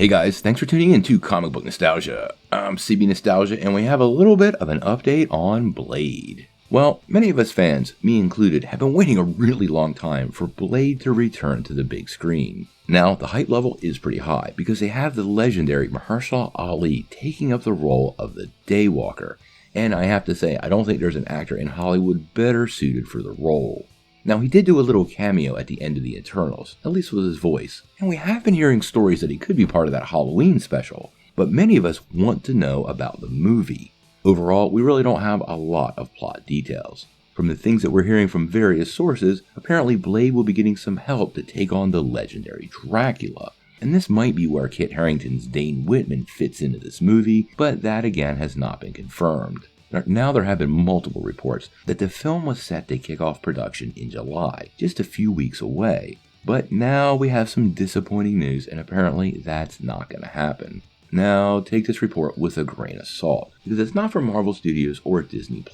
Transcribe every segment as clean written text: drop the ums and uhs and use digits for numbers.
Hey guys, thanks for tuning in to Comic Book Nostalgia. I'm CB Nostalgia, and we have a little bit of an update on Blade. Well, many of us fans, me included, have been waiting a really long time for Blade to return to the big screen. Now, the hype level is pretty high because they have the legendary Mahershala Ali taking up the role of the daywalker, and I have to say, I don't think there's an actor in Hollywood better suited for the role. Now, he did do a little cameo at the end of the Eternals, at least with his voice, and we have been hearing stories that he could be part of that Halloween special, but many of us want to know about the movie. Overall, we really don't have a lot of plot details. From the things that we're hearing from various sources, apparently Blade will be getting some help to take on the legendary Dracula, and this might be where Kit Harington's Dane Whitman fits into this movie, but that again has not been confirmed. Now there have been multiple reports that the film was set to kick off production in July, just a few weeks away. But now we have some disappointing news, and apparently that's not going to happen. Now take this report with a grain of salt, because it's not from Marvel Studios or Disney+.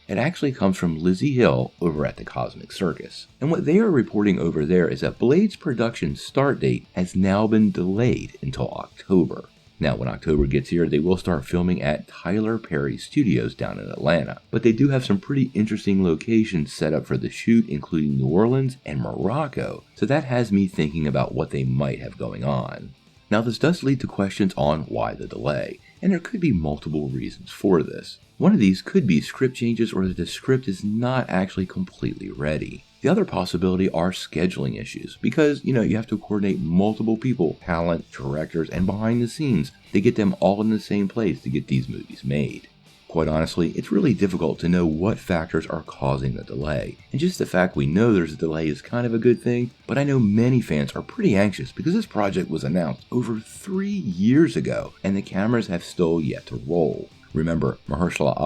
It actually comes from Lizzie Hill over at the Cosmic Circus. And what they are reporting over there is that Blade's production start date has now been delayed until October. Now, when October gets here, they will start filming at Tyler Perry Studios down in Atlanta. But they do have some pretty interesting locations set up for the shoot, including New Orleans and Morocco. So that has me thinking about what they might have going on. Now, this does lead to questions on why the delay, and there could be multiple reasons for this. One of these could be script changes or that the script is not actually completely ready. The other possibility are scheduling issues because, you have to coordinate multiple people, talent, directors, and behind the scenes to get them all in the same place to get these movies made. Quite honestly, it's really difficult to know what factors are causing the delay, and just the fact we know there's a delay is kind of a good thing, but I know many fans are pretty anxious because this project was announced over 3 years ago, and the cameras have still yet to roll. Remember, Mahershala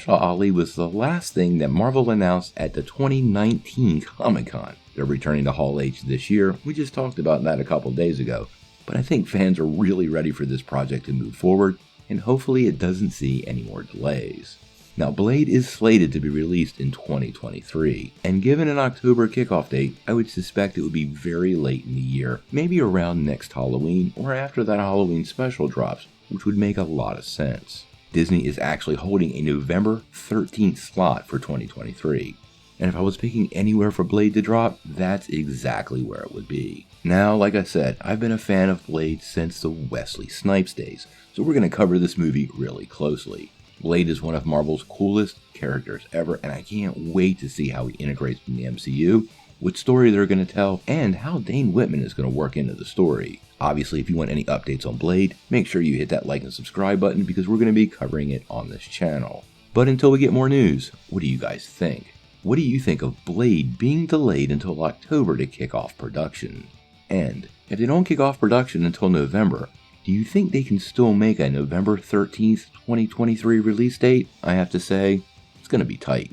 Ali was the last thing that Marvel announced at the 2019 Comic-Con. They're returning to Hall H this year. We just talked about that a couple days ago. But I think fans are really ready for this project to move forward, and hopefully it doesn't see any more delays. Now, Blade is slated to be released in 2023, and given an October kickoff date, I would suspect it would be very late in the year, maybe around next Halloween or after that Halloween special drops, which would make a lot of sense. Disney is actually holding a November 13th slot for 2023. And if I was picking anywhere for Blade to drop, that's exactly where it would be. Now, like I said, I've been a fan of Blade since the Wesley Snipes days, so we're going to cover this movie really closely. Blade is one of Marvel's coolest characters ever, and I can't wait to see how he integrates in the MCU, what story they're going to tell, and how Dane Whitman is going to work into the story. Obviously, if you want any updates on Blade, make sure you hit that like and subscribe button because we're going to be covering it on this channel. But until we get more news, what do you guys think? What do you think of Blade being delayed until October to kick off production? And if they don't kick off production until November, do you think they can still make a November 13th, 2023 release date? I have to say, it's going to be tight.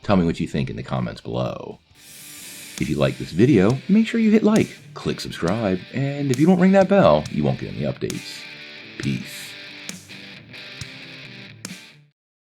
Tell me what you think in the comments below. If you like this video, make sure you hit like, click subscribe, and if you don't ring that bell, you won't get any updates. Peace.